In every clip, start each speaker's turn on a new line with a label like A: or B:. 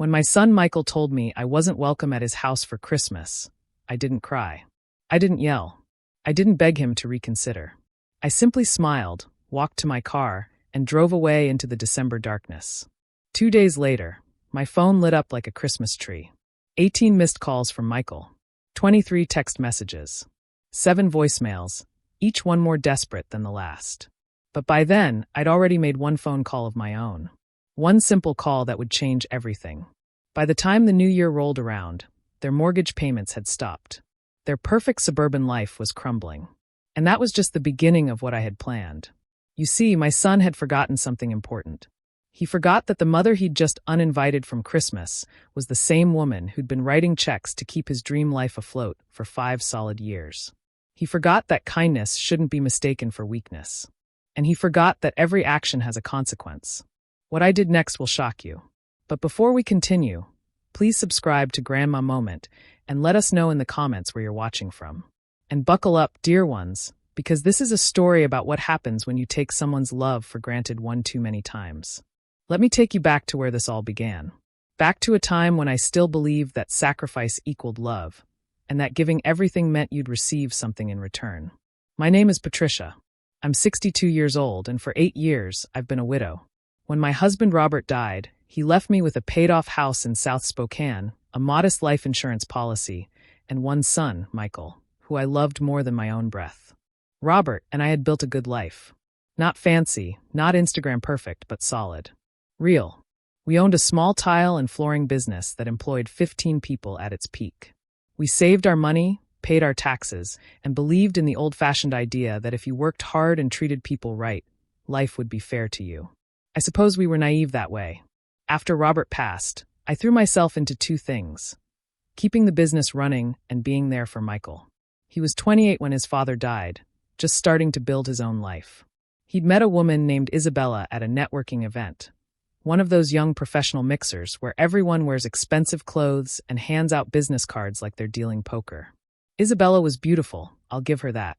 A: When my son Michael told me I wasn't welcome at his house for Christmas, I didn't cry. I didn't yell. I didn't beg him to reconsider. I simply smiled, walked to my car, and drove away into the December darkness. 2 days later, my phone lit up like a Christmas tree. 18 missed calls from Michael. 23 text messages. 7 voicemails, each one more desperate than the last. But by then, I'd already made one phone call of my own. One simple call that would change everything. By the time the new year rolled around, their mortgage payments had stopped. Their perfect suburban life was crumbling. And that was just the beginning of what I had planned. You see, my son had forgotten something important. He forgot that the mother he'd just uninvited from Christmas was the same woman who'd been writing checks to keep his dream life afloat for 5 solid years. He forgot that kindness shouldn't be mistaken for weakness. And he forgot that every action has a consequence. What I did next will shock you. But before we continue, please subscribe to Grandma Moment and let us know in the comments where you're watching from. And buckle up, dear ones, because this is a story about what happens when you take someone's love for granted one too many times. Let me take you back to where this all began. Back to a time when I still believed that sacrifice equaled love, and that giving everything meant you'd receive something in return. My name is Patricia. I'm 62 years old, and for 8 years, I've been a widow. When my husband Robert died, he left me with a paid-off house in South Spokane, a modest life insurance policy, and one son, Michael, who I loved more than my own breath. Robert and I had built a good life. Not fancy, not Instagram perfect, but solid. Real. We owned a small tile and flooring business that employed 15 people at its peak. We saved our money, paid our taxes, and believed in the old-fashioned idea that if you worked hard and treated people right, life would be fair to you. I suppose we were naive that way. After Robert passed, I threw myself into 2 things: keeping the business running and being there for Michael. He was 28 when his father died, just starting to build his own life. He'd met a woman named Isabella at a networking event, one of those young professional mixers where everyone wears expensive clothes and hands out business cards like they're dealing poker. Isabella was beautiful, I'll give her that.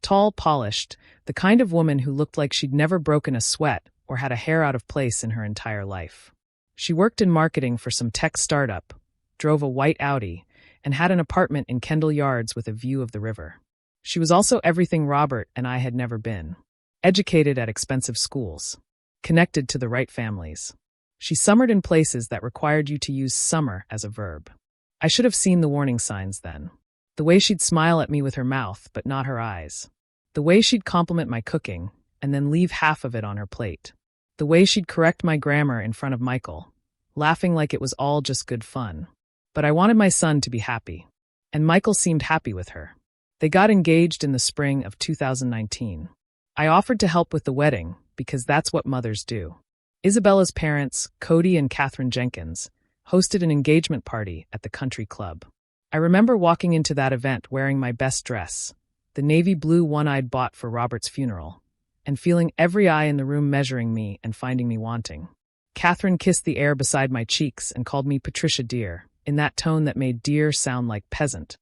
A: Tall, polished, the kind of woman who looked like she'd never broken a sweat or had a hair out of place in her entire life. She worked in marketing for some tech startup, drove a white Audi, and had an apartment in Kendall Yards with a view of the river. She was also everything Robert and I had never been. Educated at expensive schools. Connected to the right families. She summered in places that required you to use summer as a verb. I should have seen the warning signs then. The way she'd smile at me with her mouth, but not her eyes. The way she'd compliment my cooking, and then leave half of it on her plate. The way she'd correct my grammar in front of Michael, laughing like it was all just good fun. But I wanted my son to be happy. And Michael seemed happy with her. They got engaged in the spring of 2019. I offered to help with the wedding, because that's what mothers do. Isabella's parents, Cody and Catherine Jenkins, hosted an engagement party at the country club. I remember walking into that event wearing my best dress, the navy blue one I'd bought for Robert's funeral, and feeling every eye in the room measuring me and finding me wanting. Catherine kissed the air beside my cheeks and called me Patricia dear, in that tone that made dear sound like peasant.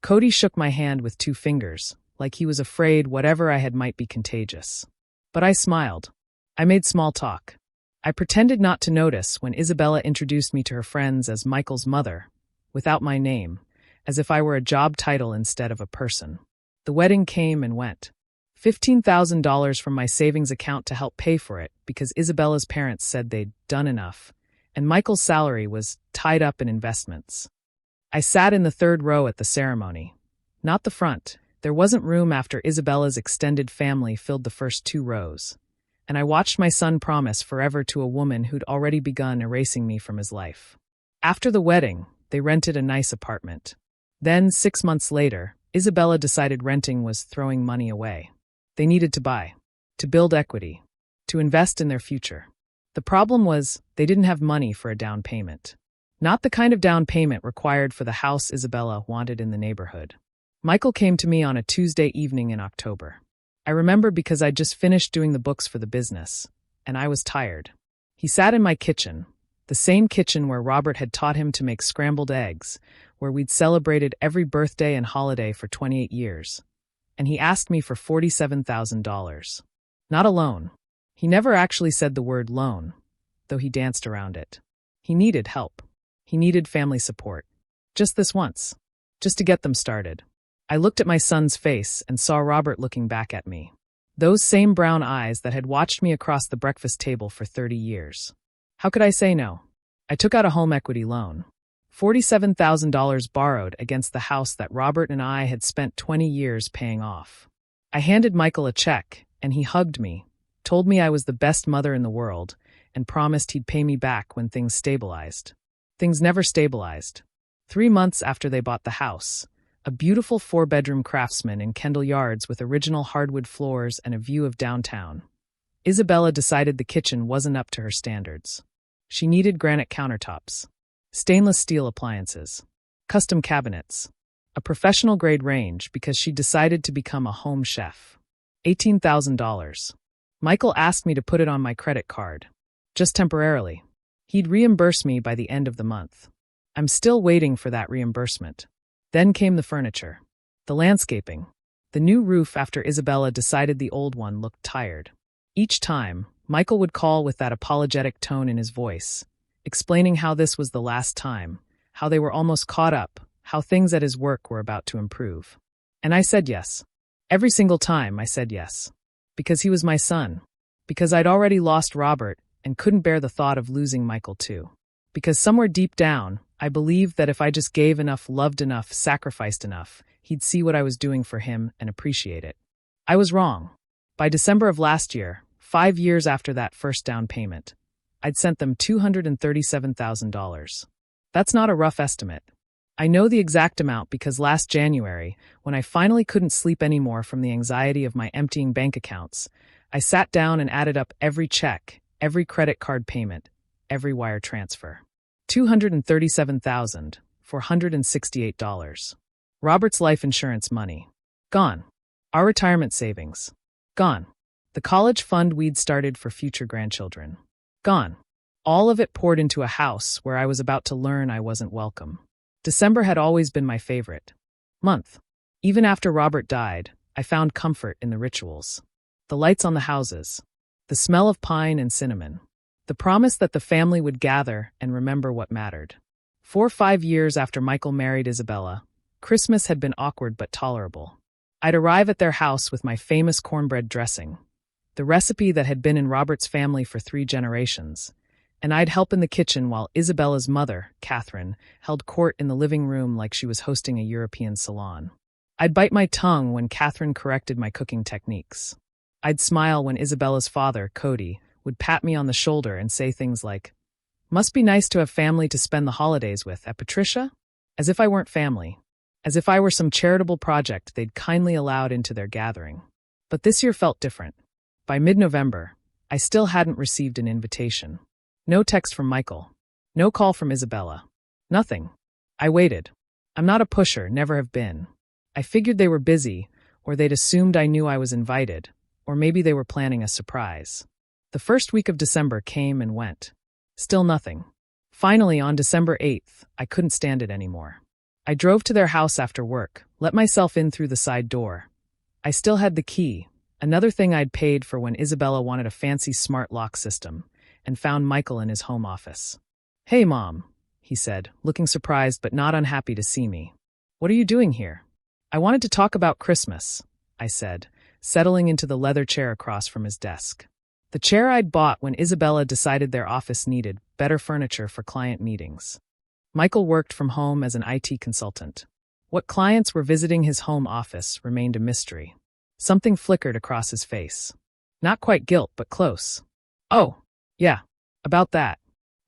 A: Cody shook my hand with 2 fingers, like he was afraid whatever I had might be contagious. But I smiled. I made small talk. I pretended not to notice when Isabella introduced me to her friends as Michael's mother, without my name, as if I were a job title instead of a person. The wedding came and went. $15,000 from my savings account to help pay for it because Isabella's parents said they'd done enough, and Michael's salary was tied up in investments. I sat in the 3rd row at the ceremony. Not the front. There wasn't room after Isabella's extended family filled the first 2 rows. And I watched my son promise forever to a woman who'd already begun erasing me from his life. After the wedding, they rented a nice apartment. Then, 6 months later, Isabella decided renting was throwing money away. They needed to buy, to build equity, to invest in their future. The problem was they didn't have money for a down payment. Not the kind of down payment required for the house Isabella wanted in the neighborhood. Michael came to me on a Tuesday evening in October. I remember because I'd just finished doing the books for the business, and I was tired. He sat in my kitchen, the same kitchen where Robert had taught him to make scrambled eggs, where we'd celebrated every birthday and holiday for 28 years. And he asked me for $47,000. Not a loan. He never actually said the word loan, though he danced around it. He needed help. He needed family support. Just this once. Just to get them started. I looked at my son's face and saw Robert looking back at me. Those same brown eyes that had watched me across the breakfast table for 30 years. How could I say no? I took out a home equity loan. $47,000 borrowed against the house that Robert and I had spent 20 years paying off. I handed Michael a check, and he hugged me, told me I was the best mother in the world, and promised he'd pay me back when things stabilized. Things never stabilized. 3 months after they bought the house, a beautiful 4-bedroom craftsman in Kendall Yards with original hardwood floors and a view of downtown, Isabella decided the kitchen wasn't up to her standards. She needed granite countertops, stainless steel appliances, custom cabinets, a professional-grade range because she decided to become a home chef. $18,000. Michael asked me to put it on my credit card. Just temporarily. He'd reimburse me by the end of the month. I'm still waiting for that reimbursement. Then came the furniture, the landscaping, the new roof after Isabella decided the old one looked tired. Each time, Michael would call with that apologetic tone in his voice, explaining how this was the last time, how they were almost caught up, how things at his work were about to improve. And I said yes. Every single time I said yes. Because he was my son. Because I'd already lost Robert and couldn't bear the thought of losing Michael too. Because somewhere deep down, I believed that if I just gave enough, loved enough, sacrificed enough, he'd see what I was doing for him and appreciate it. I was wrong. By December of last year, 5 years after that first down payment, I'd sent them $237,000. That's not a rough estimate. I know the exact amount because last January, when I finally couldn't sleep anymore from the anxiety of my emptying bank accounts, I sat down and added up every check, every credit card payment, every wire transfer. $237,468. Robert's life insurance money. Gone. Our retirement savings. Gone. The college fund we'd started for future grandchildren. Gone. All of it poured into a house where I was about to learn I wasn't welcome. December had always been my favorite month. Even after Robert died, I found comfort in the rituals. The lights on the houses. The smell of pine and cinnamon. The promise that the family would gather and remember what mattered. 4 or 5 years after Michael married Isabella, Christmas had been awkward but tolerable. I'd arrive at their house with my famous cornbread dressing, the recipe that had been in Robert's family for 3 generations, and I'd help in the kitchen while Isabella's mother, Catherine, held court in the living room like she was hosting a European salon. I'd bite my tongue when Catherine corrected my cooking techniques. I'd smile when Isabella's father, Cody, would pat me on the shoulder and say things like, "Must be nice to have family to spend the holidays with, Patricia?" As if I weren't family. As if I were some charitable project they'd kindly allowed into their gathering. But this year felt different. By mid-November, I still hadn't received an invitation. No text from Michael. No call from Isabella. Nothing. I waited. I'm not a pusher, never have been. I figured they were busy, or they'd assumed I knew I was invited, or maybe they were planning a surprise. The first week of December came and went. Still nothing. Finally, on December 8th, I couldn't stand it anymore. I drove to their house after work, let myself in through the side door. I still had the key, another thing I'd paid for when Isabella wanted a fancy smart lock system, and found Michael in his home office. "Hey, Mom," he said, looking surprised but not unhappy to see me. "What are you doing here?" "I wanted to talk about Christmas," I said, settling into the leather chair across from his desk. The chair I'd bought when Isabella decided their office needed better furniture for client meetings. Michael worked from home as an IT consultant. What clients were visiting his home office remained a mystery. Something flickered across his face. Not quite guilt, but close. "Oh, yeah, about that."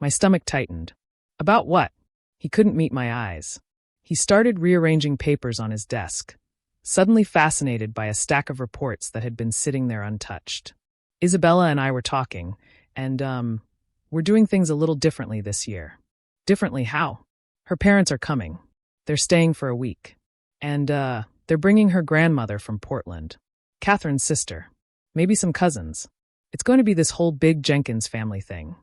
A: My stomach tightened. "About what?" He couldn't meet my eyes. He started rearranging papers on his desk, suddenly fascinated by a stack of reports that had been sitting there untouched. "Isabella and I were talking, and, we're doing things a little differently this year." "Differently how?" "Her parents are coming. They're staying for a week. And, they're bringing her grandmother from Portland. Catherine's sister. Maybe some cousins. It's going to be this whole big Jenkins family thing."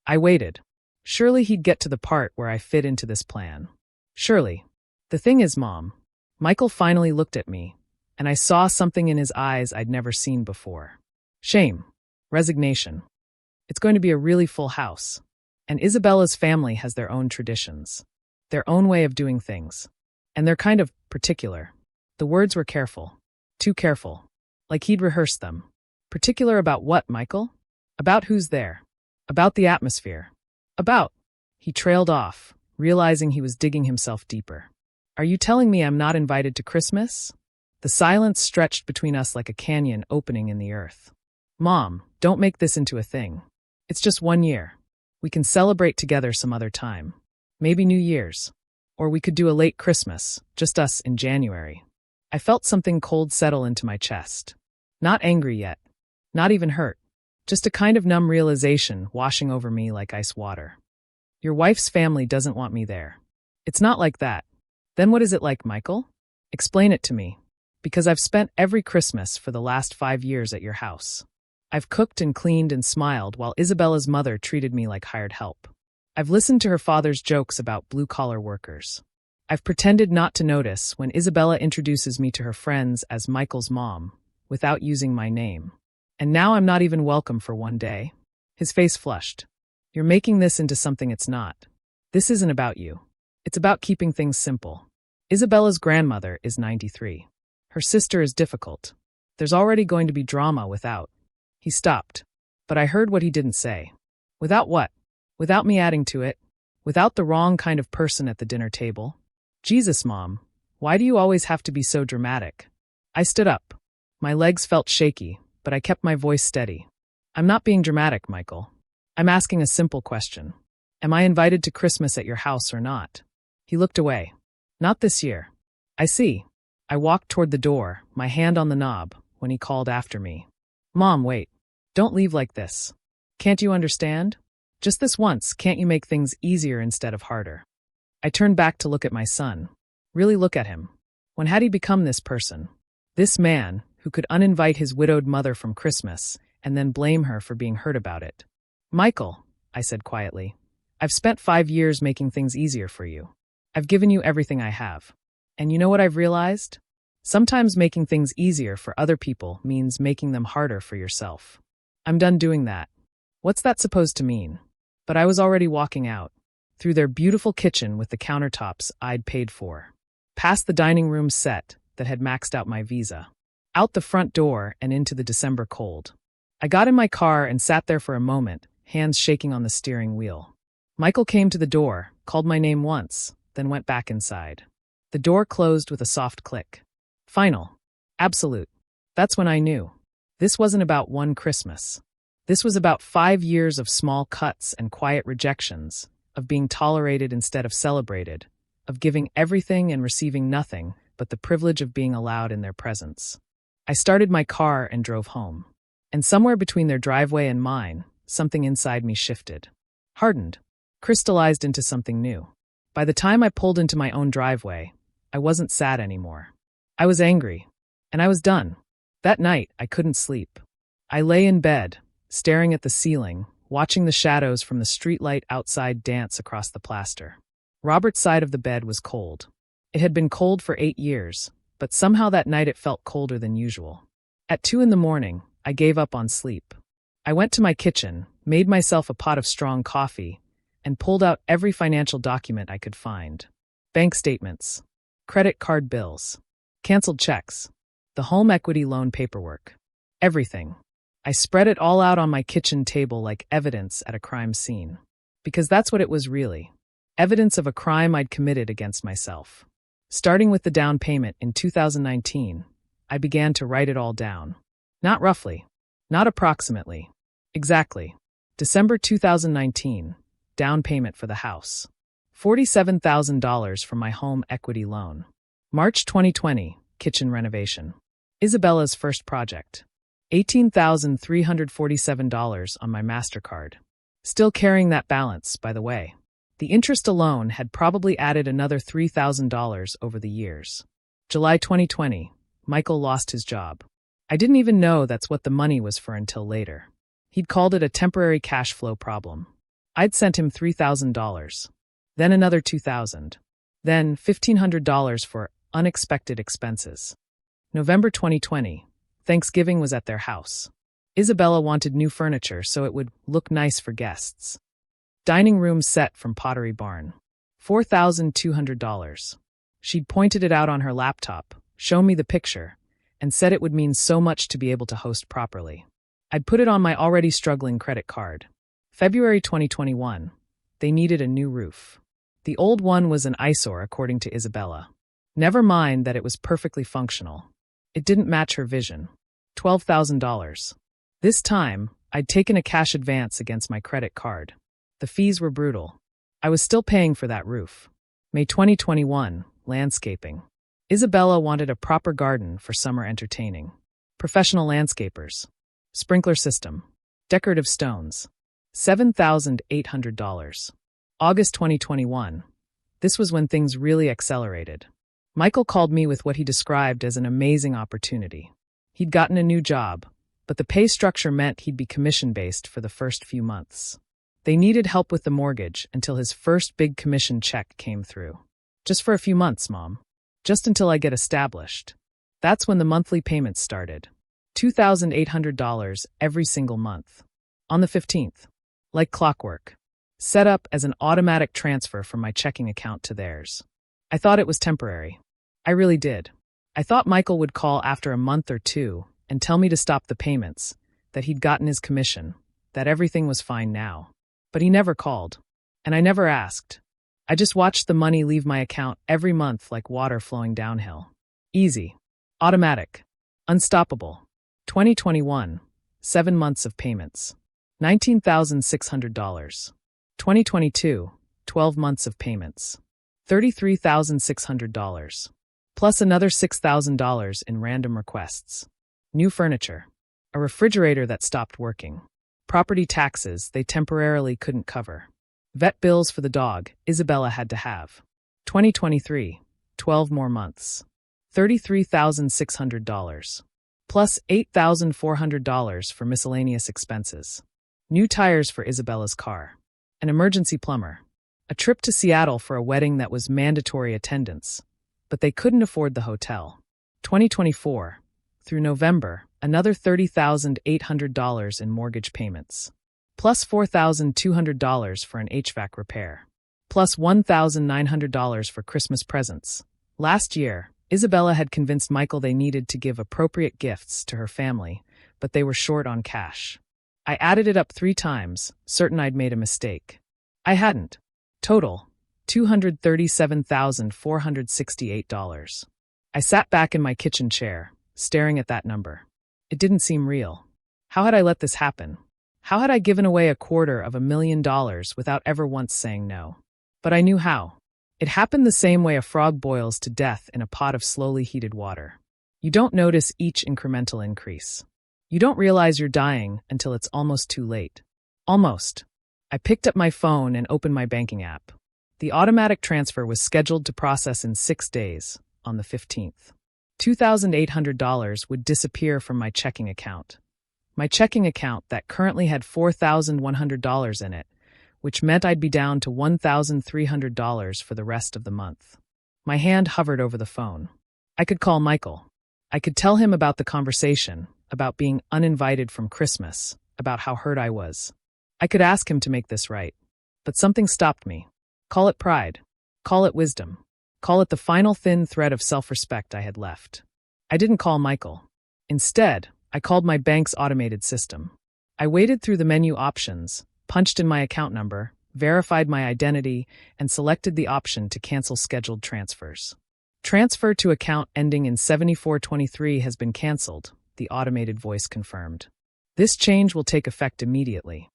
A: I waited. Surely he'd get to the part where I fit into this plan. Surely. "The thing is, Mom," Michael finally looked at me, and I saw something in his eyes I'd never seen before. Shame. Resignation. "It's going to be a really full house. And Isabella's family has their own traditions, their own way of doing things. And they're kind of particular. The words were careful. Too careful. Like he'd rehearsed them. Particular about what, Michael? About who's there. About the atmosphere. About. He trailed off, realizing he was digging himself deeper. Are you telling me I'm not invited to Christmas? The silence stretched between us like a canyon opening in the earth. Mom, don't make this into a thing. It's just 1 year. We can celebrate together some other time. Maybe New Year's. Or we could do a late Christmas, just us in January. I felt something cold settle into my chest. Not angry yet. Not even hurt. Just a kind of numb realization washing over me like ice water. Your wife's family doesn't want me there. It's not like that. Then what is it like, Michael? Explain it to me. Because I've spent every Christmas for the last 5 years at your house. I've cooked and cleaned and smiled while Isabella's mother treated me like hired help. I've listened to her father's jokes about blue-collar workers. I've pretended not to notice when Isabella introduces me to her friends as Michael's mom, without using my name. And now I'm not even welcome for 1 day. His face flushed. You're making this into something it's not. This isn't about you. It's about keeping things simple. Isabella's grandmother is 93. Her sister is difficult. There's already going to be drama without. He stopped. But I heard what he didn't say. Without what? Without me adding to it. Without the wrong kind of person at the dinner table. Jesus, Mom. Why do you always have to be so dramatic? I stood up. My legs felt shaky, but I kept my voice steady. I'm not being dramatic, Michael. I'm asking a simple question. Am I invited to Christmas at your house or not? He looked away. Not this year. I see. I walked toward the door, my hand on the knob, when he called after me. Mom, wait. Don't leave like this. Can't you understand? Just this once, can't you make things easier instead of harder? I turned back to look at my son. Really look at him. When had he become this person? This man, who could uninvite his widowed mother from Christmas, and then blame her for being hurt about it. Michael, I said quietly, I've spent 5 years making things easier for you. I've given you everything I have. And you know what I've realized? Sometimes making things easier for other people means making them harder for yourself. I'm done doing that. What's that supposed to mean? But I was already walking out, through their beautiful kitchen with the countertops I'd paid for, past the dining room set that had maxed out my visa, out the front door and into the December cold. I got in my car and sat there for a moment, hands shaking on the steering wheel. Michael came to the door, called my name once, then went back inside. The door closed with a soft click. Final. Absolute. That's when I knew. This wasn't about one Christmas. This was about 5 years of small cuts and quiet rejections, of being tolerated instead of celebrated, of giving everything and receiving nothing but the privilege of being allowed in their presence. I started my car and drove home. And somewhere between their driveway and mine, something inside me shifted. Hardened. Crystallized into something new. By the time I pulled into my own driveway, I wasn't sad anymore. I was angry. And I was done. That night, I couldn't sleep. I lay in bed, staring at the ceiling, watching the shadows from the streetlight outside dance across the plaster. Robert's side of the bed was cold. It had been cold for 8 years, but somehow that night it felt colder than usual. At 2 a.m, I gave up on sleep. I went to my kitchen, made myself a pot of strong coffee, and pulled out every financial document I could find. Bank statements, credit card bills, canceled checks, the home equity loan paperwork. Everything. I spread it all out on my kitchen table like evidence at a crime scene. Because that's what it was really. Evidence of a crime I'd committed against myself. Starting with the down payment in 2019, I began to write it all down. Not roughly. Not approximately. Exactly. December 2019, down payment for the house. $47,000 from my home equity loan. March 2020, kitchen renovation. Isabella's first project. $18,347 on my MasterCard. Still carrying that balance, by the way. The interest alone had probably added another $3,000 over the years. July 2020, Michael lost his job. I didn't even know that's what the money was for until later. He'd called it a temporary cash flow problem. I'd sent him $3,000. Then another $2,000. Then $1,500 for unexpected expenses. November 2020, Thanksgiving was at their house. Isabella wanted new furniture so it would look nice for guests. Dining room set from Pottery Barn. $4,200. She'd pointed it out on her laptop, shown me the picture, and said it would mean so much to be able to host properly. I'd put it on my already struggling credit card. February 2021. They needed a new roof. The old one was an eyesore, according to Isabella. Never mind that it was perfectly functional. It didn't match her vision. $12,000. This time, I'd taken a cash advance against my credit card. The fees were brutal. I was still paying for that roof. May 2021, landscaping. Isabella wanted a proper garden for summer entertaining. Professional landscapers. Sprinkler system. Decorative stones. $7,800. August 2021. This was when things really accelerated. Michael called me with what he described as an amazing opportunity. He'd gotten a new job, but the pay structure meant he'd be commission-based for the first few months. They needed help with the mortgage until his first big commission check came through. Just for a few months, Mom. Just until I get established. That's when the monthly payments started. $2,800 every single month. On the 15th. Like clockwork. Set up as an automatic transfer from my checking account to theirs. I thought it was temporary. I really did. I thought Michael would call after a month or two and tell me to stop the payments, that he'd gotten his commission, that everything was fine now. But he never called. And I never asked. I just watched the money leave my account every month like water flowing downhill. Easy. Automatic. Unstoppable. 2021. 7 months of payments. $19,600. 2022. 12 months of payments. $33,600. Plus another $6,000 in random requests. New furniture. A refrigerator that stopped working. Property taxes they temporarily couldn't cover. Vet bills for the dog Isabella had to have. 2023. 12 more months. $33,600. Plus $8,400 for miscellaneous expenses. New tires for Isabella's car. An emergency plumber. A trip to Seattle for a wedding that was mandatory attendance. But they couldn't afford the hotel. 2024. Through November, another $30,800 in mortgage payments. Plus $4,200 for an HVAC repair. Plus $1,900 for Christmas presents. Last year, Isabella had convinced Michael they needed to give appropriate gifts to her family, but they were short on cash. I added it up 3 times, certain I'd made a mistake. I hadn't. Total, $237,468. I sat back in my kitchen chair, staring at that number. It didn't seem real. How had I let this happen? How had I given away $250,000 without ever once saying no? But I knew how. It happened the same way a frog boils to death in a pot of slowly heated water. You don't notice each incremental increase. You don't realize you're dying until it's almost too late. Almost. I picked up my phone and opened my banking app. The automatic transfer was scheduled to process in 6 days, on the 15th. $2,800 would disappear from my checking account. My checking account that currently had $4,100 in it, which meant I'd be down to $1,300 for the rest of the month. My hand hovered over the phone. I could call Michael. I could tell him about the conversation, about being uninvited from Christmas, about how hurt I was. I could ask him to make this right. But something stopped me. Call it pride. Call it wisdom. Call it the final thin thread of self-respect I had left. I didn't call Michael. Instead, I called my bank's automated system. I waded through the menu options, punched in my account number, verified my identity, and selected the option to cancel scheduled transfers. Transfer to account ending in 7423 has been canceled, the automated voice confirmed. This change will take effect immediately.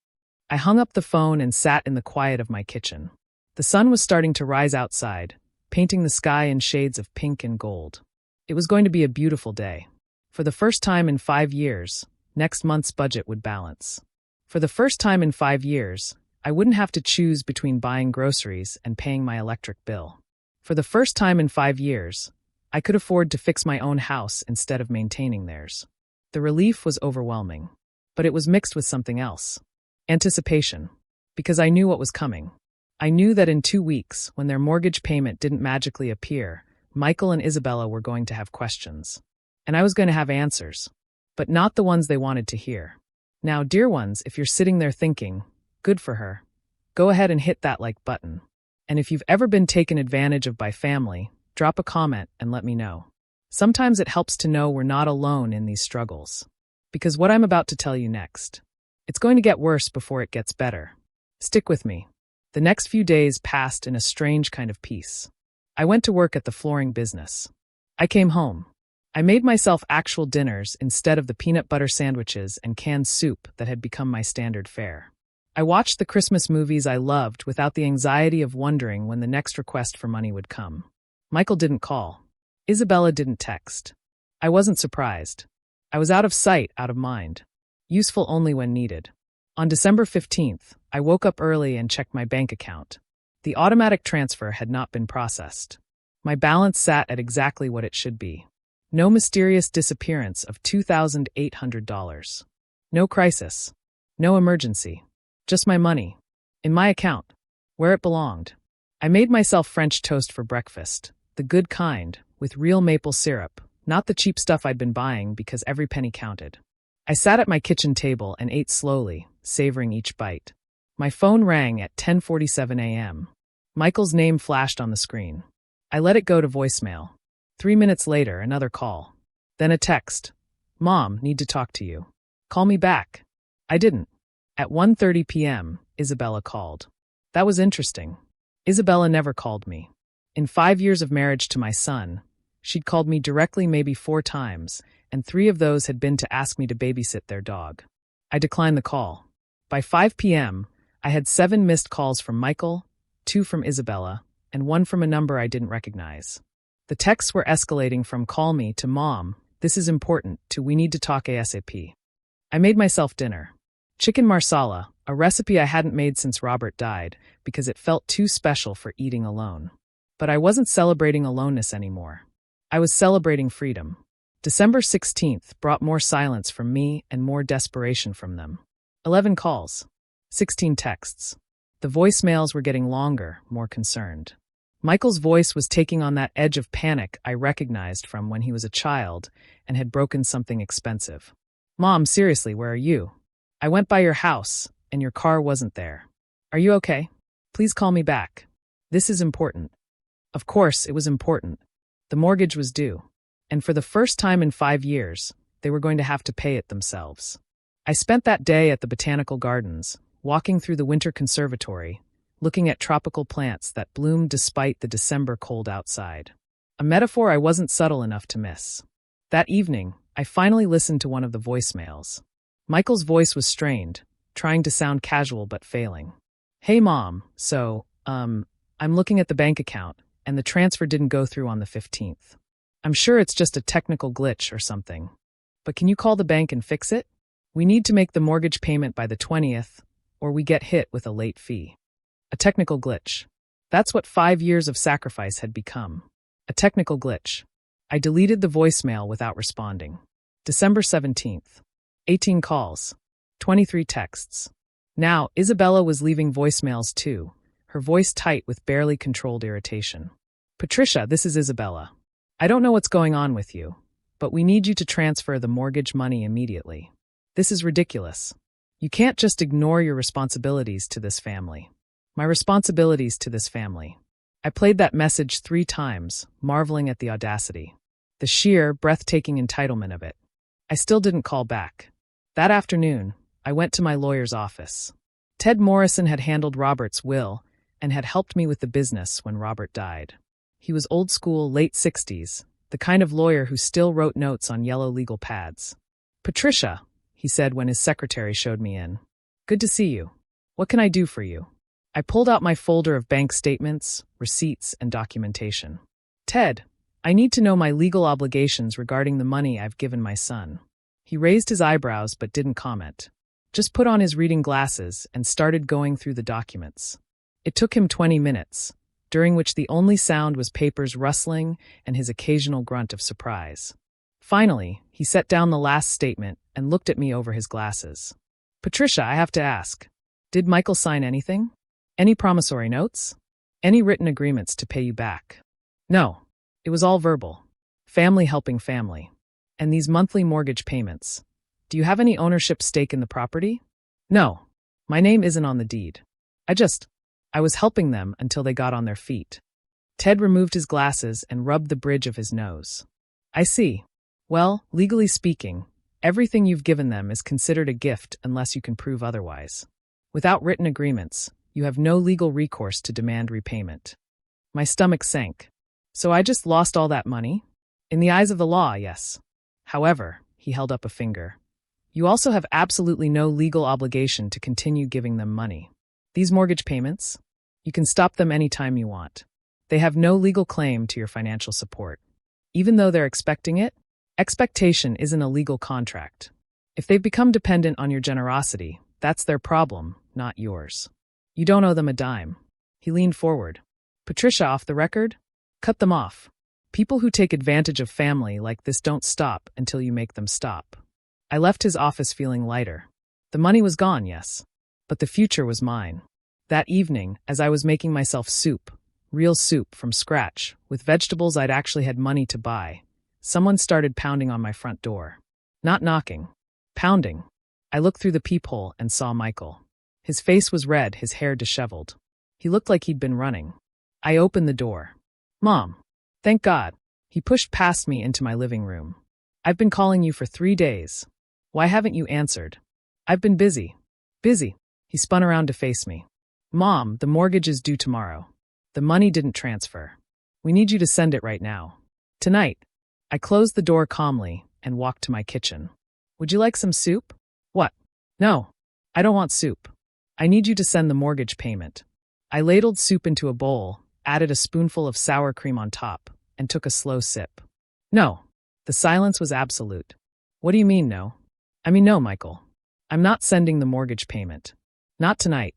A: I hung up the phone and sat in the quiet of my kitchen. The sun was starting to rise outside, painting the sky in shades of pink and gold. It was going to be a beautiful day. For the first time in 5 years, next month's budget would balance. For the first time in 5 years, I wouldn't have to choose between buying groceries and paying my electric bill. For the first time in 5 years, I could afford to fix my own house instead of maintaining theirs. The relief was overwhelming, but it was mixed with something else. Anticipation. Because I knew what was coming. I knew that in 2 weeks, when their mortgage payment didn't magically appear, Michael and Isabella were going to have questions. And I was going to have answers. But not the ones they wanted to hear. Now, dear ones, if you're sitting there thinking, good for her, go ahead and hit that like button. And if you've ever been taken advantage of by family, drop a comment and let me know. Sometimes it helps to know we're not alone in these struggles. Because what I'm about to tell you next, it's going to get worse before it gets better. Stick with me. The next few days passed in a strange kind of peace. I went to work at the flooring business. I came home. I made myself actual dinners instead of the peanut butter sandwiches and canned soup that had become my standard fare. I watched the Christmas movies I loved without the anxiety of wondering when the next request for money would come. Michael didn't call. Isabella didn't text. I wasn't surprised. I was out of sight, out of mind. Useful only when needed. On December 15th, I woke up early and checked my bank account. The automatic transfer had not been processed. My balance sat at exactly what it should be. No mysterious disappearance of $2,800. No crisis. No emergency. Just my money. In my account. Where it belonged. I made myself French toast for breakfast. The good kind, with real maple syrup, not the cheap stuff I'd been buying because every penny counted. I sat at my kitchen table and ate slowly, savoring each bite. My phone rang at 10:47 a.m. Michael's name flashed on the screen. I let it go to voicemail. 3 minutes later, another call. Then a text. Mom, need to talk to you. Call me back. I didn't. At 1:30 p.m., Isabella called. That was interesting. Isabella never called me. In 5 years of marriage to my son, she'd called me directly maybe 4 times, and 3 of those had been to ask me to babysit their dog. I declined the call. By 5 p.m., I had 7 missed calls from Michael, 2 from Isabella, and 1 from a number I didn't recognize. The texts were escalating from call me to mom, this is important, to we need to talk ASAP. I made myself dinner. Chicken marsala, a recipe I hadn't made since Robert died because it felt too special for eating alone. But I wasn't celebrating aloneness anymore. I was celebrating freedom. December 16th brought more silence from me and more desperation from them. 11 calls. 16 texts. The voicemails were getting longer, more concerned. Michael's voice was taking on that edge of panic I recognized from when he was a child and had broken something expensive. Mom, seriously, where are you? I went by your house, and your car wasn't there. Are you okay? Please call me back. This is important. Of course, it was important. The mortgage was due. And for the first time in 5 years, they were going to have to pay it themselves. I spent that day at the Botanical Gardens, walking through the winter conservatory, looking at tropical plants that bloomed despite the December cold outside. A metaphor I wasn't subtle enough to miss. That evening, I finally listened to one of the voicemails. Michael's voice was strained, trying to sound casual but failing. Hey Mom, so, I'm looking at the bank account, and the transfer didn't go through on the 15th. I'm sure it's just a technical glitch or something. But can you call the bank and fix it? We need to make the mortgage payment by the 20th, or we get hit with a late fee. A technical glitch. That's what 5 years of sacrifice had become. A technical glitch. I deleted the voicemail without responding. December 17th. 18 calls. 23 texts. Now, Isabella was leaving voicemails too, her voice tight with barely controlled irritation. Patricia, this is Isabella. I don't know what's going on with you, but we need you to transfer the mortgage money immediately. This is ridiculous. You can't just ignore your responsibilities to this family. My responsibilities to this family. I played that message 3 times, marveling at the audacity. The sheer, breathtaking entitlement of it. I still didn't call back. That afternoon, I went to my lawyer's office. Ted Morrison had handled Robert's will and had helped me with the business when Robert died. He was old school, late 60s, the kind of lawyer who still wrote notes on yellow legal pads. Patricia, he said when his secretary showed me in. Good to see you. What can I do for you? I pulled out my folder of bank statements, receipts, and documentation. Ted, I need to know my legal obligations regarding the money I've given my son. He raised his eyebrows but didn't comment. Just put on his reading glasses and started going through the documents. It took him 20 minutes, during which the only sound was papers rustling and his occasional grunt of surprise. Finally, he set down the last statement and looked at me over his glasses. Patricia, I have to ask, did Michael sign anything? Any promissory notes? Any written agreements to pay you back? No, it was all verbal. Family helping family. And these monthly mortgage payments. Do you have any ownership stake in the property? No, my name isn't on the deed. I was helping them until they got on their feet. Ted removed his glasses and rubbed the bridge of his nose. I see. Well, legally speaking, everything you've given them is considered a gift unless you can prove otherwise. Without written agreements, you have no legal recourse to demand repayment. My stomach sank. So I just lost all that money? In the eyes of the law, yes. However, he held up a finger. You also have absolutely no legal obligation to continue giving them money. These mortgage payments? You can stop them anytime you want. They have no legal claim to your financial support. Even though they're expecting it, expectation isn't a legal contract. If they've become dependent on your generosity, that's their problem, not yours. You don't owe them a dime. He leaned forward. Patricia, off the record? Cut them off. People who take advantage of family like this don't stop until you make them stop. I left his office feeling lighter. The money was gone, yes. But the future was mine. That evening, as I was making myself soup, real soup from scratch, with vegetables I'd actually had money to buy, someone started pounding on my front door. Not knocking. Pounding. I looked through the peephole and saw Michael. His face was red, his hair disheveled. He looked like he'd been running. I opened the door. Mom. Thank God. He pushed past me into my living room. I've been calling you for 3 days. Why haven't you answered? I've been busy. Busy. He spun around to face me. Mom, the mortgage is due tomorrow. The money didn't transfer. We need you to send it right now. Tonight. I closed the door calmly and walked to my kitchen. Would you like some soup? What? No. I don't want soup. I need you to send the mortgage payment. I ladled soup into a bowl, added a spoonful of sour cream on top, and took a slow sip. No. The silence was absolute. What do you mean, no? I mean, no, Michael. I'm not sending the mortgage payment. Not tonight.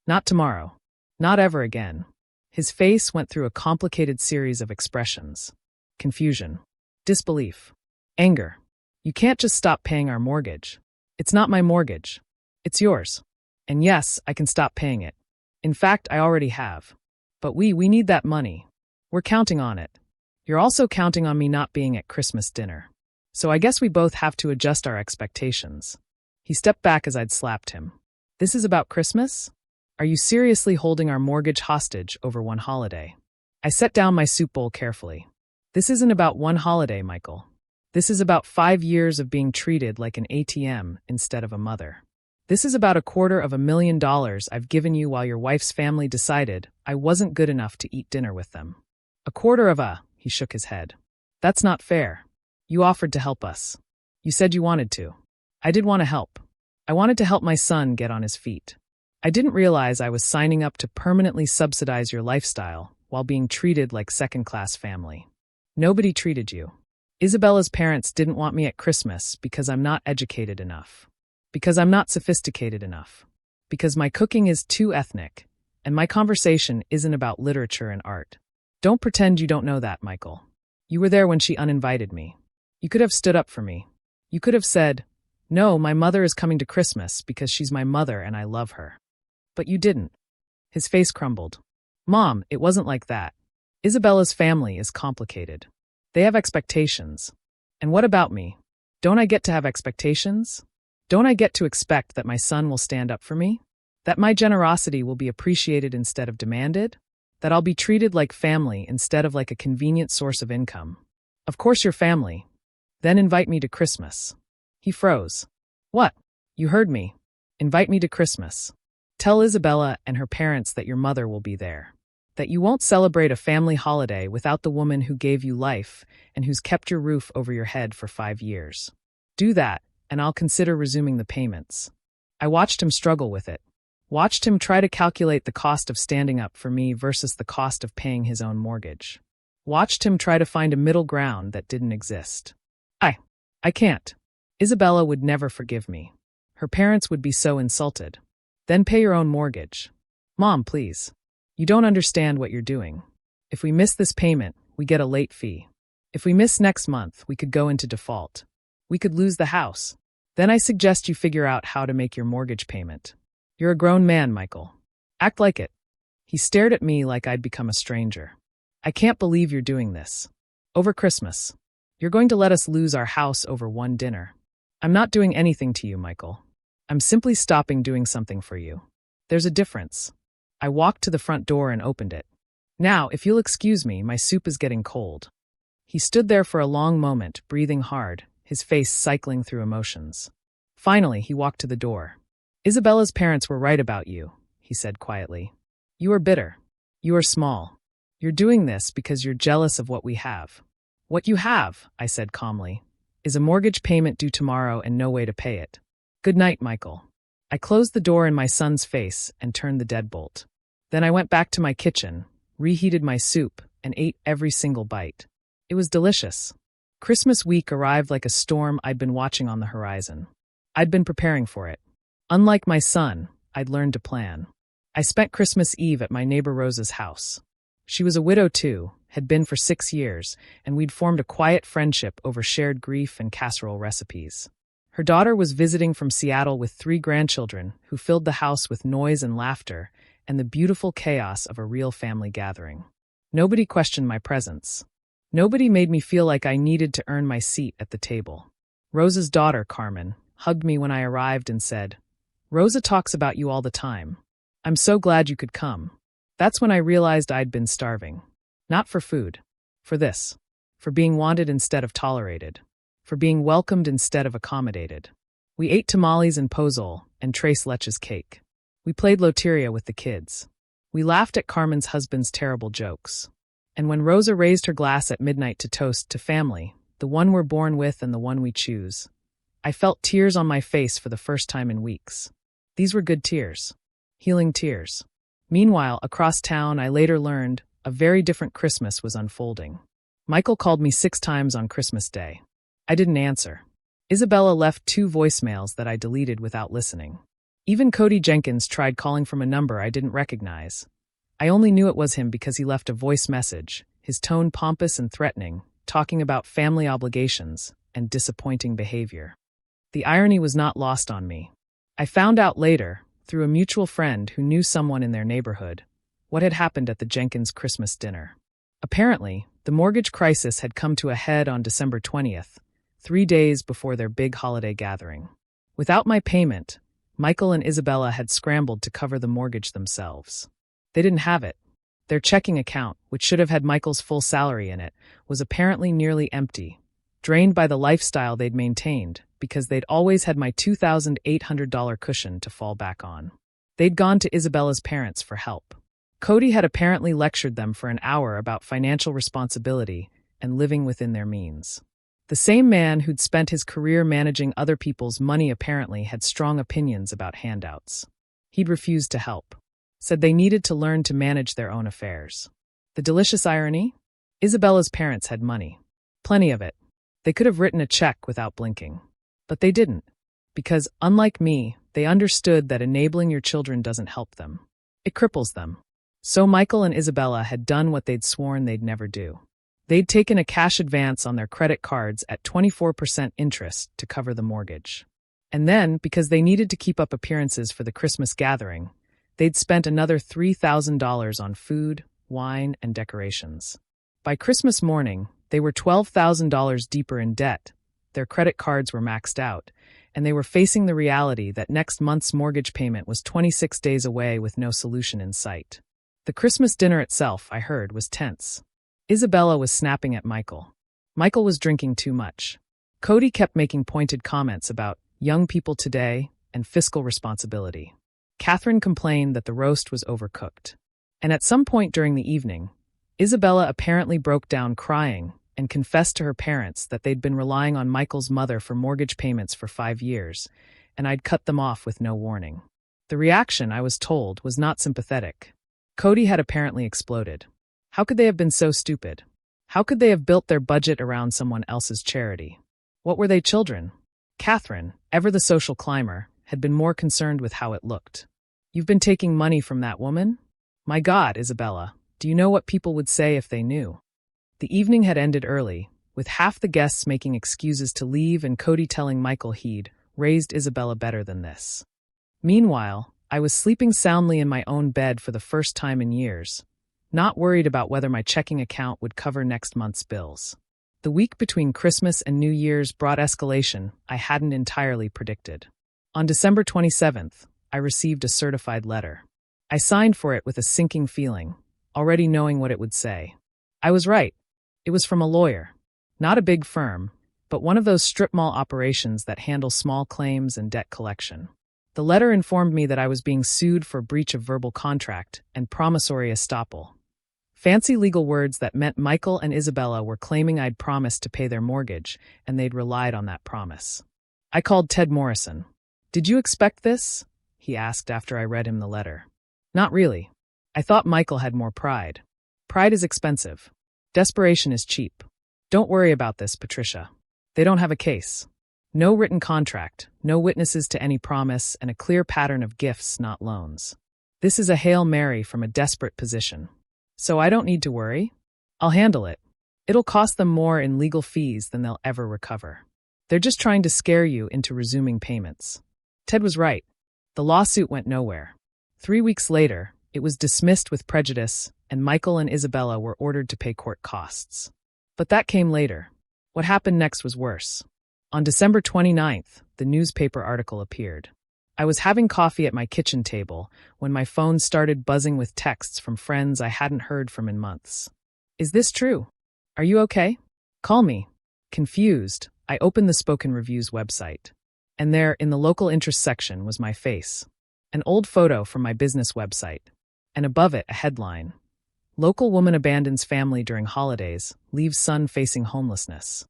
A: Not tomorrow. Not ever again. His face went through a complicated series of expressions. Confusion. Disbelief. Anger. You can't just stop paying our mortgage. It's not my mortgage. It's yours. And yes, I can stop paying it. In fact, I already have. But we need that money. We're counting on it. You're also counting on me not being at Christmas dinner. So I guess we both have to adjust our expectations. He stepped back as I'd slapped him. This is about Christmas? Are you seriously holding our mortgage hostage over one holiday? I set down my soup bowl carefully. This isn't about one holiday, Michael. This is about 5 years of being treated like an ATM instead of a mother. This is about $250,000 I've given you while your wife's family decided I wasn't good enough to eat dinner with them. He shook his head. That's not fair. You offered to help us. You said you wanted to. I did want to help. I wanted to help my son get on his feet. I didn't realize I was signing up to permanently subsidize your lifestyle while being treated like second-class family. Nobody treated you. Isabella's parents didn't want me at Christmas because I'm not educated enough. Because I'm not sophisticated enough. Because my cooking is too ethnic, and my conversation isn't about literature and art. Don't pretend you don't know that, Michael. You were there when she uninvited me. You could have stood up for me. You could have said, no, my mother is coming to Christmas because she's my mother and I love her. But you didn't. His face crumbled. Mom, it wasn't like that. Isabella's family is complicated. They have expectations. And what about me? Don't I get to have expectations? Don't I get to expect that my son will stand up for me? That my generosity will be appreciated instead of demanded? That I'll be treated like family instead of like a convenient source of income? Of course you're family. Then invite me to Christmas. He froze. What? You heard me. Invite me to Christmas. Tell Isabella and her parents that your mother will be there. That you won't celebrate a family holiday without the woman who gave you life and who's kept your roof over your head for 5 years. Do that, and I'll consider resuming the payments. I watched him struggle with it. Watched him try to calculate the cost of standing up for me versus the cost of paying his own mortgage. Watched him try to find a middle ground that didn't exist. I can't. Isabella would never forgive me. Her parents would be so insulted. Then pay your own mortgage. Mom, please. You don't understand what you're doing. If we miss this payment, we get a late fee. If we miss next month, we could go into default. We could lose the house. Then I suggest you figure out how to make your mortgage payment. You're a grown man, Michael. Act like it. He stared at me like I'd become a stranger. I can't believe you're doing this. Over Christmas. You're going to let us lose our house over one dinner. I'm not doing anything to you, Michael. I'm simply stopping doing something for you. There's a difference. I walked to the front door and opened it. Now, if you'll excuse me, my soup is getting cold. He stood there for a long moment, breathing hard, his face cycling through emotions. Finally, he walked to the door. Isabella's parents were right about you, he said quietly. You are bitter. You are small. You're doing this because you're jealous of what we have. What you have, I said calmly, is a mortgage payment due tomorrow and no way to pay it. Good night, Michael. I closed the door in my son's face and turned the deadbolt. Then I went back to my kitchen, reheated my soup, and ate every single bite. It was delicious. Christmas week arrived like a storm I'd been watching on the horizon. I'd been preparing for it. Unlike my son, I'd learned to plan. I spent Christmas Eve at my neighbor Rosa's house. She was a widow too, had been for 6 years, and we'd formed a quiet friendship over shared grief and casserole recipes. Her daughter was visiting from Seattle with 3 grandchildren who filled the house with noise and laughter and the beautiful chaos of a real family gathering. Nobody questioned my presence. Nobody made me feel like I needed to earn my seat at the table. Rosa's daughter, Carmen, hugged me when I arrived and said, "Rosa talks about you all the time. I'm so glad you could come." That's when I realized I'd been starving. Not for food. For this. For being wanted instead of tolerated. For being welcomed instead of accommodated. We ate tamales and pozole and tres leches cake. We played loteria with the kids. We laughed at Carmen's husband's terrible jokes. And when Rosa raised her glass at midnight to toast to family, the one we're born with and the one we choose, I felt tears on my face for the first time in weeks. These were good tears. Healing tears. Meanwhile, across town, I later learned a very different Christmas was unfolding. Michael called me 6 times on Christmas Day. I didn't answer. Isabella left 2 voicemails that I deleted without listening. Even Cody Jenkins tried calling from a number I didn't recognize. I only knew it was him because he left a voice message, his tone pompous and threatening, talking about family obligations and disappointing behavior. The irony was not lost on me. I found out later, through a mutual friend who knew someone in their neighborhood, what had happened at the Jenkins Christmas dinner. Apparently, the mortgage crisis had come to a head on December 20th, 3 days before their big holiday gathering. Without my payment, Michael and Isabella had scrambled to cover the mortgage themselves. They didn't have it. Their checking account, which should have had Michael's full salary in it, was apparently nearly empty, drained by the lifestyle they'd maintained, because they'd always had my $2,800 cushion to fall back on. They'd gone to Isabella's parents for help. Cody had apparently lectured them for an hour about financial responsibility and living within their means. The same man who'd spent his career managing other people's money apparently had strong opinions about handouts. He'd refused to help. Said they needed to learn to manage their own affairs. The delicious irony? Isabella's parents had money. Plenty of it. They could have written a check without blinking. But they didn't. Because, unlike me, they understood that enabling your children doesn't help them. It cripples them. So Michael and Isabella had done what they'd sworn they'd never do. They'd taken a cash advance on their credit cards at 24% interest to cover the mortgage. And then, because they needed to keep up appearances for the Christmas gathering, they'd spent another $3,000 on food, wine, and decorations. By Christmas morning, they were $12,000 deeper in debt, their credit cards were maxed out, and they were facing the reality that next month's mortgage payment was 26 days away with no solution in sight. The Christmas dinner itself, I heard, was tense. Isabella was snapping at Michael. Michael was drinking too much. Cody kept making pointed comments about young people today and fiscal responsibility. Catherine complained that the roast was overcooked. And at some point during the evening, Isabella apparently broke down crying and confessed to her parents that they'd been relying on Michael's mother for mortgage payments for 5 years, and I'd cut them off with no warning. The reaction, I was told, was not sympathetic. Cody had apparently exploded. How could they have been so stupid? How could they have built their budget around someone else's charity? What were they, children? Catherine, ever the social climber, had been more concerned with how it looked. You've been taking money from that woman? My God, Isabella, do you know what people would say if they knew? The evening had ended early, with half the guests making excuses to leave and Cody telling Michael he'd raised Isabella better than this. Meanwhile, I was sleeping soundly in my own bed for the first time in years, not worried about whether my checking account would cover next month's bills. The week between Christmas and New Year's brought escalation I hadn't entirely predicted. On December 27th, I received a certified letter. I signed for it with a sinking feeling, already knowing what it would say. I was right. It was from a lawyer. Not a big firm, but one of those strip mall operations that handle small claims and debt collection. The letter informed me that I was being sued for breach of verbal contract and promissory estoppel. Fancy legal words that meant Michael and Isabella were claiming I'd promised to pay their mortgage, and they'd relied on that promise. I called Ted Morrison. "Did you expect this?" he asked after I read him the letter. "Not really. I thought Michael had more pride. Pride is expensive. Desperation is cheap. Don't worry about this, Patricia. They don't have a case. No written contract, no witnesses to any promise, and a clear pattern of gifts, not loans. This is a Hail Mary from a desperate position. So I don't need to worry? I'll handle it. It'll cost them more in legal fees than they'll ever recover. They're just trying to scare you into resuming payments." Ted was right. The lawsuit went nowhere. 3 weeks later, it was dismissed with prejudice, and Michael and Isabella were ordered to pay court costs. But that came later. What happened next was worse. On December 29th, the newspaper article appeared. I was having coffee at my kitchen table when my phone started buzzing with texts from friends I hadn't heard from in months. "Is this true? Are you okay? Call me." Confused, I opened the Spoken Reviews website. And there, in the local interest section, was my face. An old photo from my business website. And above it, a headline. "Local woman abandons family during holidays, leaves son facing homelessness."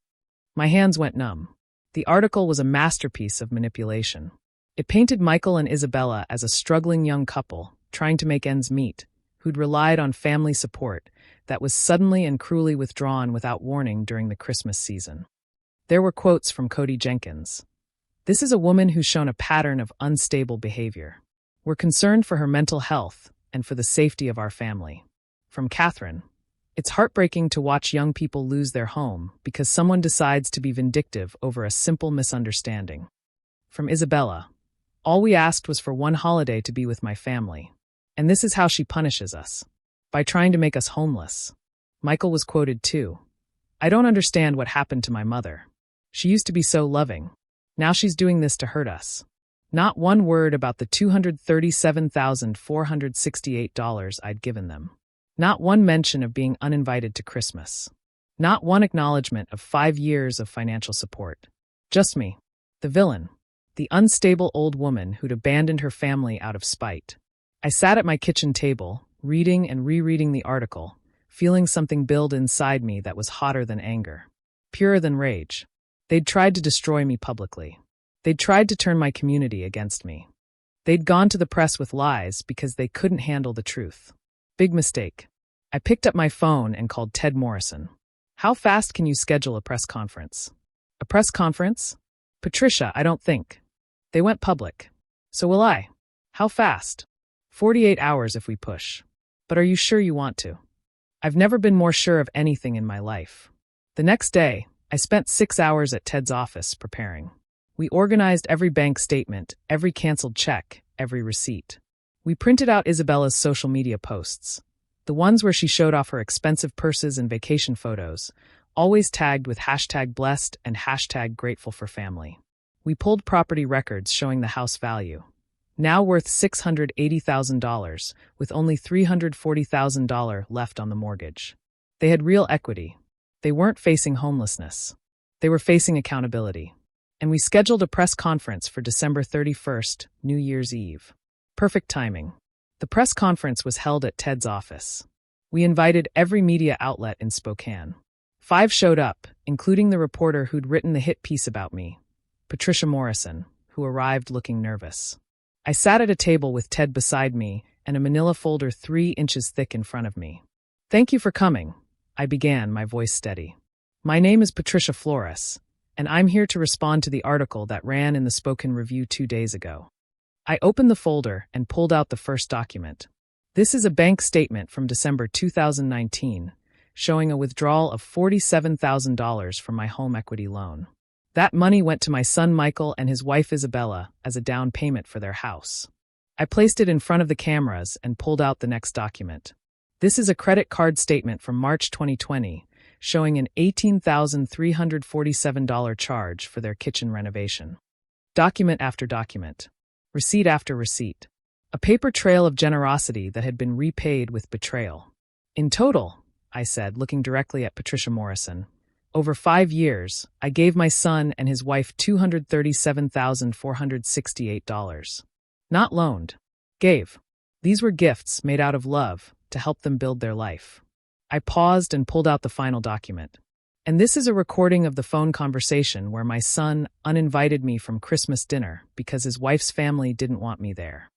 A: My hands went numb. The article was a masterpiece of manipulation. It painted Michael and Isabella as a struggling young couple, trying to make ends meet, who'd relied on family support that was suddenly and cruelly withdrawn without warning during the Christmas season. There were quotes from Cody Jenkins. "This is a woman who's shown a pattern of unstable behavior. We're concerned for her mental health and for the safety of our family." From Catherine, "It's heartbreaking to watch young people lose their home because someone decides to be vindictive over a simple misunderstanding." From Isabella, "All we asked was for one holiday to be with my family. And this is how she punishes us. By trying to make us homeless." Michael was quoted too. "I don't understand what happened to my mother. She used to be so loving. Now she's doing this to hurt us." Not one word about the $237,468 I'd given them. Not one mention of being uninvited to Christmas. Not one acknowledgement of 5 years of financial support. Just me, the villain. The unstable old woman who'd abandoned her family out of spite. I sat at my kitchen table, reading and rereading the article, feeling something build inside me that was hotter than anger, purer than rage. They'd tried to destroy me publicly. They'd tried to turn my community against me. They'd gone to the press with lies because they couldn't handle the truth. Big mistake. I picked up my phone and called Ted Morrison. "How fast can you schedule a press conference?" "A press conference? Patricia, I don't think." "They went public. So will I. How fast?" 48 hours if we push. "But are you sure you want to?" I've never been more sure of anything in my life. The next day, I spent 6 hours at Ted's office preparing. We organized every bank statement, every canceled check, every receipt. We printed out Isabella's social media posts. The ones where she showed off her expensive purses and vacation photos, always tagged with #blessed and #grateful-for-family. We pulled property records showing the house value. Now worth $680,000, with only $340,000 left on the mortgage. They had real equity. They weren't facing homelessness. They were facing accountability. And we scheduled a press conference for December 31st, New Year's Eve. Perfect timing. The press conference was held at Ted's office. We invited every media outlet in Spokane. 5 showed up, including the reporter who'd written the hit piece about me, Patricia Morrison, who arrived looking nervous. I sat at a table with Ted beside me and a manila folder 3 inches thick in front of me. "Thank you for coming," I began, my voice steady. "My name is Patricia Flores, and I'm here to respond to the article that ran in the Spoken Review 2 days ago." I opened the folder and pulled out the first document. This is a bank statement from December 2019, showing a withdrawal of $47,000 from my home equity loan. That money went to my son Michael and his wife Isabella as a down payment for their house. I placed it in front of the cameras and pulled out the next document. This is a credit card statement from March 2020, showing an $18,347 charge for their kitchen renovation. Document after document. Receipt after receipt. A paper trail of generosity that had been repaid with betrayal. In total, I said, looking directly at Patricia Morrison, over 5 years, I gave my son and his wife $237,468. Not loaned. Gave. These were gifts made out of love to help them build their life. I paused and pulled out the final document. And this is a recording of the phone conversation where my son uninvited me from Christmas dinner because his wife's family didn't want me there.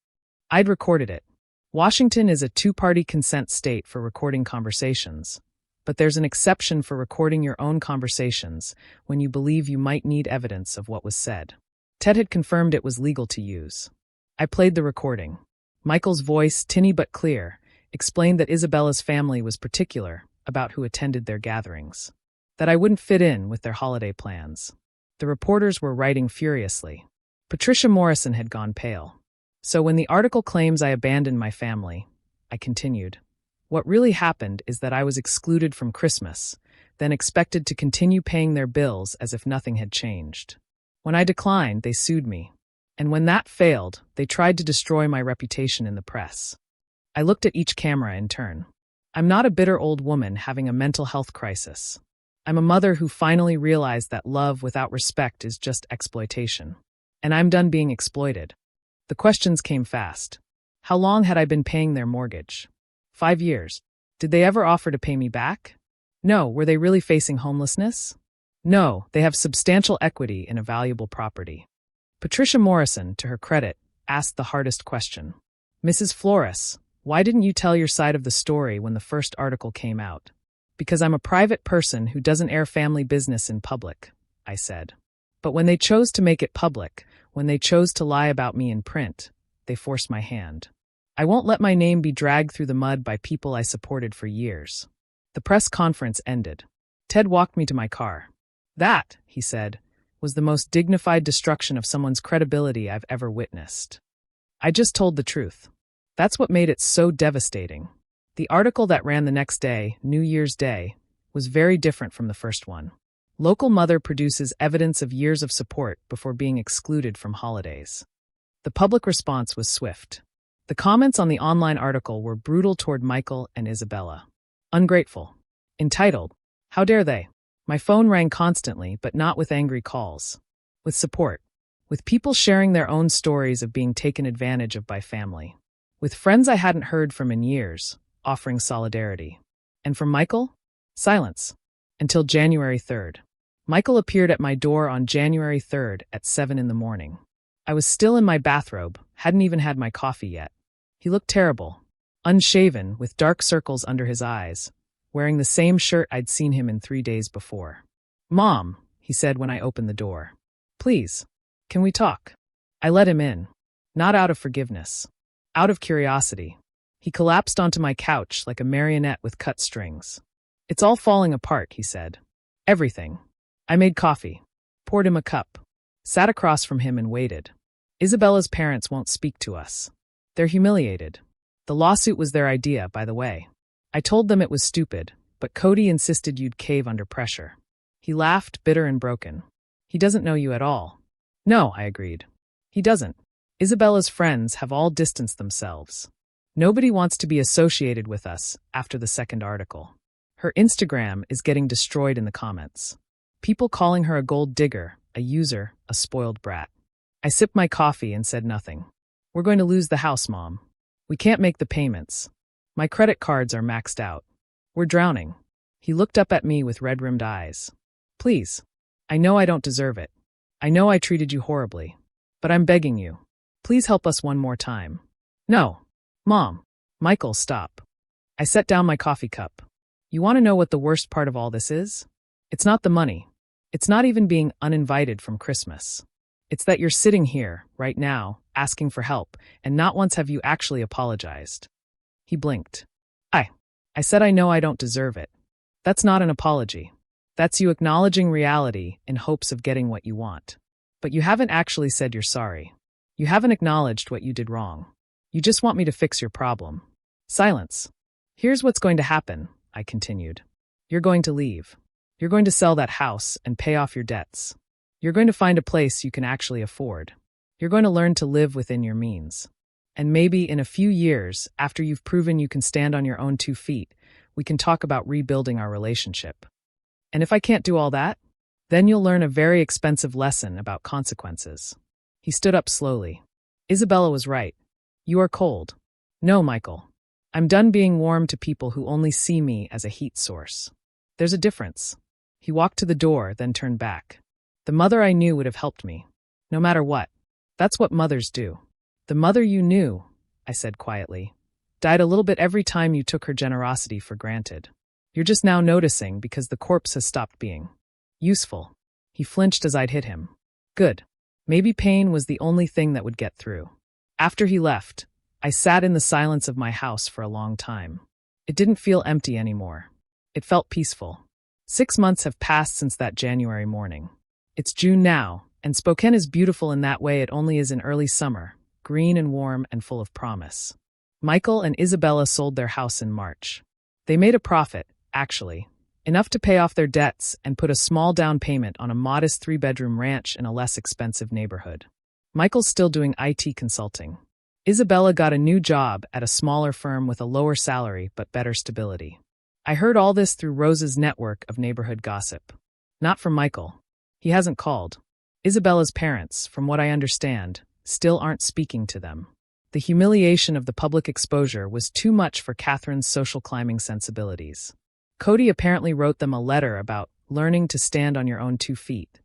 A: I'd recorded it. Washington is a two-party consent state for recording conversations, but there's an exception for recording your own conversations when you believe you might need evidence of what was said. Ted had confirmed it was legal to use. I played the recording. Michael's voice, tinny but clear, explained that Isabella's family was particular about who attended their gatherings, that I wouldn't fit in with their holiday plans. The reporters were writing furiously. Patricia Morrison had gone pale. So when the article claims I abandoned my family, I continued, what really happened is that I was excluded from Christmas, then expected to continue paying their bills as if nothing had changed. When I declined, they sued me. And when that failed, they tried to destroy my reputation in the press. I looked at each camera in turn. I'm not a bitter old woman having a mental health crisis. I'm a mother who finally realized that love without respect is just exploitation. And I'm done being exploited. The questions came fast. How long had I been paying their mortgage? 5 years. Did they ever offer to pay me back? No. Were they really facing homelessness? No, they have substantial equity in a valuable property. Patricia Morrison, to her credit, asked the hardest question. Mrs. Flores, why didn't you tell your side of the story when the first article came out? Because I'm a private person who doesn't air family business in public, I said. But when they chose to make it public, when they chose to lie about me in print, they forced my hand. I won't let my name be dragged through the mud by people I supported for years. The press conference ended. Ted walked me to my car. That, he said, was the most dignified destruction of someone's credibility I've ever witnessed. I just told the truth. That's what made it so devastating. The article that ran the next day, New Year's Day, was very different from the first one. Local mother produces evidence of years of support before being excluded from holidays. The public response was swift. The comments on the online article were brutal toward Michael and Isabella. Ungrateful. Entitled. How dare they? My phone rang constantly, but not with angry calls. With support. With people sharing their own stories of being taken advantage of by family. With friends I hadn't heard from in years, offering solidarity. And from Michael? Silence. Until January 3rd. Michael appeared at my door on January 3rd at 7 in the morning. I was still in my bathrobe, hadn't even had my coffee yet. He looked terrible. Unshaven, with dark circles under his eyes, wearing the same shirt I'd seen him in 3 days before. Mom, he said when I opened the door. Please, can we talk? I let him in. Not out of forgiveness. Out of curiosity. He collapsed onto my couch like a marionette with cut strings. It's all falling apart, he said. Everything. I made coffee. Poured him a cup. Sat across from him and waited. Isabella's parents won't speak to us. They're humiliated. The lawsuit was their idea, by the way. I told them it was stupid, but Cody insisted you'd cave under pressure. He laughed, bitter and broken. He doesn't know you at all. No, I agreed. He doesn't. Isabella's friends have all distanced themselves. Nobody wants to be associated with us after the second article. Her Instagram is getting destroyed in the comments. People calling her a gold digger, a user, a spoiled brat. I sipped my coffee and said nothing. We're going to lose the house, Mom. We can't make the payments. My credit cards are maxed out. We're drowning. He looked up at me with red-rimmed eyes. Please. I know I don't deserve it. I know I treated you horribly. But I'm begging you. Please help us one more time. No. Mom. Michael, stop. I set down my coffee cup. You want to know what the worst part of all this is? It's not the money. It's not even being uninvited from Christmas. It's that you're sitting here, right now, asking for help, and not once have you actually apologized. He blinked. I said I know I don't deserve it. That's not an apology. That's you acknowledging reality in hopes of getting what you want. But you haven't actually said you're sorry. You haven't acknowledged what you did wrong. You just want me to fix your problem. Silence. Here's what's going to happen, I continued. You're going to leave. You're going to sell that house and pay off your debts. You're going to find a place you can actually afford. You're going to learn to live within your means. And maybe in a few years, after you've proven you can stand on your own 2 feet, we can talk about rebuilding our relationship. And if I can't do all that, then you'll learn a very expensive lesson about consequences. He stood up slowly. Isabella was right. You are cold. No, Michael. I'm done being warm to people who only see me as a heat source. There's a difference. He walked to the door, then turned back. The mother I knew would have helped me, no matter what. That's what mothers do. The mother you knew, I said quietly, died a little bit every time you took her generosity for granted. You're just now noticing because the corpse has stopped being useful. He flinched as I'd hit him. Good. Maybe pain was the only thing that would get through. After he left, I sat in the silence of my house for a long time. It didn't feel empty anymore. It felt peaceful. 6 months have passed since that January morning. It's June now, and Spokane is beautiful in that way it only is in early summer, green and warm and full of promise. Michael and Isabella sold their house in March. They made a profit, actually, enough to pay off their debts and put a small down payment on a modest 3-bedroom ranch in a less expensive neighborhood. Michael's still doing IT consulting. Isabella got a new job at a smaller firm with a lower salary but better stability. I heard all this through Rose's network of neighborhood gossip. Not from Michael. He hasn't called. Isabella's parents, from what I understand, still aren't speaking to them. The humiliation of the public exposure was too much for Catherine's social climbing sensibilities. Cody apparently wrote them a letter about learning to stand on your own 2 feet.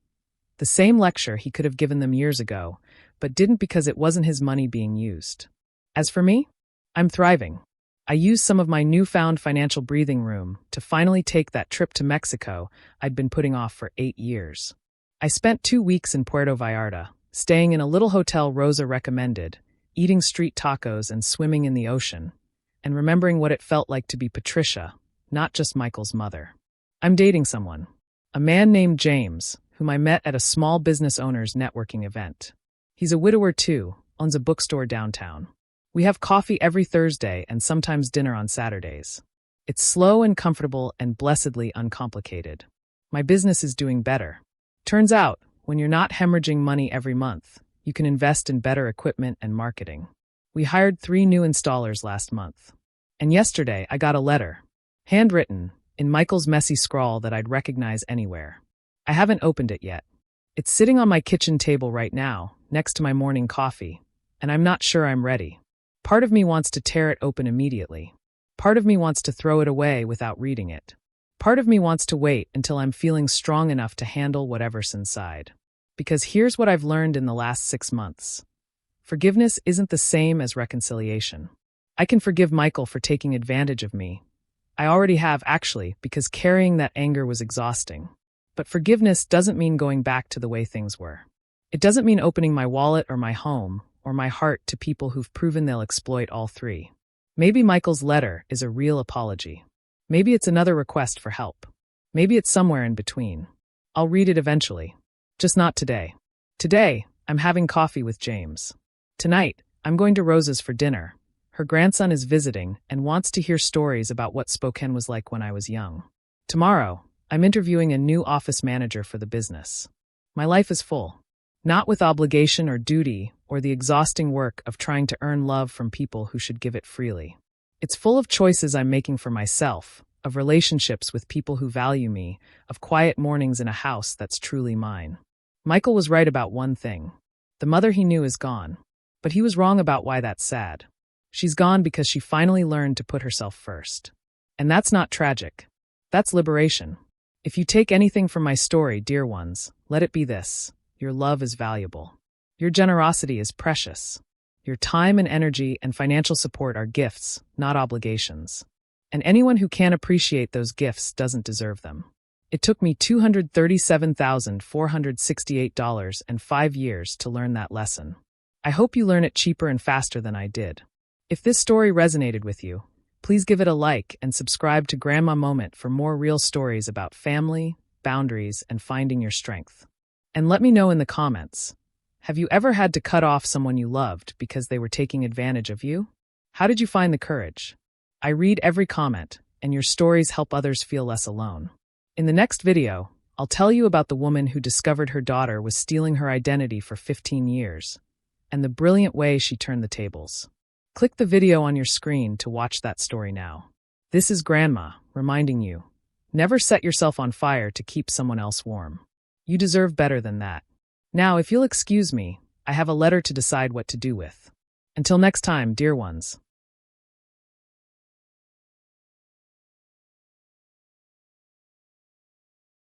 A: The same lecture he could have given them years ago, but didn't because it wasn't his money being used. As for me, I'm thriving. I used some of my newfound financial breathing room to finally take that trip to Mexico I'd been putting off for 8 years. I spent 2 weeks in Puerto Vallarta, staying in a little hotel Rosa recommended, eating street tacos and swimming in the ocean, and remembering what it felt like to be Patricia, not just Michael's mother. I'm dating someone, a man named James, whom I met at a small business owner's networking event. He's a widower too, owns a bookstore downtown. We have coffee every Thursday and sometimes dinner on Saturdays. It's slow and comfortable and blessedly uncomplicated. My business is doing better. Turns out, when you're not hemorrhaging money every month, you can invest in better equipment and marketing. We hired 3 new installers last month. And yesterday I got a letter, handwritten, in Michael's messy scrawl that I'd recognize anywhere. I haven't opened it yet. It's sitting on my kitchen table right now, next to my morning coffee, and I'm not sure I'm ready. Part of me wants to tear it open immediately. Part of me wants to throw it away without reading it. Part of me wants to wait until I'm feeling strong enough to handle whatever's inside. Because here's what I've learned in the last 6 months. Forgiveness isn't the same as reconciliation. I can forgive Michael for taking advantage of me. I already have, actually, because carrying that anger was exhausting. But forgiveness doesn't mean going back to the way things were. It doesn't mean opening my wallet or my home or my heart to people who've proven they'll exploit all three. Maybe Michael's letter is a real apology. Maybe it's another request for help. Maybe it's somewhere in between. I'll read it eventually. Just not today. Today, I'm having coffee with James. Tonight, I'm going to Rosa's for dinner. Her grandson is visiting and wants to hear stories about what Spokane was like when I was young. Tomorrow, I'm interviewing a new office manager for the business. My life is full. Not with obligation or duty or the exhausting work of trying to earn love from people who should give it freely. It's full of choices I'm making for myself, of relationships with people who value me, of quiet mornings in a house that's truly mine. Michael was right about one thing. The mother he knew is gone. But he was wrong about why that's sad. She's gone because she finally learned to put herself first. And that's not tragic. That's liberation. If you take anything from my story, dear ones, let it be this. Your love is valuable. Your generosity is precious. Your time and energy and financial support are gifts, not obligations. And anyone who can't appreciate those gifts doesn't deserve them. It took me $237,468 and 5 years to learn that lesson. I hope you learn it cheaper and faster than I did. If this story resonated with you, please give it a like and subscribe to Grandma Moment for more real stories about family, boundaries, and finding your strength. And let me know in the comments, have you ever had to cut off someone you loved because they were taking advantage of you? How did you find the courage? I read every comment, and your stories help others feel less alone. In the next video, I'll tell you about the woman who discovered her daughter was stealing her identity for 15 years, and the brilliant way she turned the tables. Click the video on your screen to watch that story now. This is Grandma, reminding you, never set yourself on fire to keep someone else warm. You deserve better than that. Now, if you'll excuse me, I have a letter to decide what to do with. Until next time, dear ones.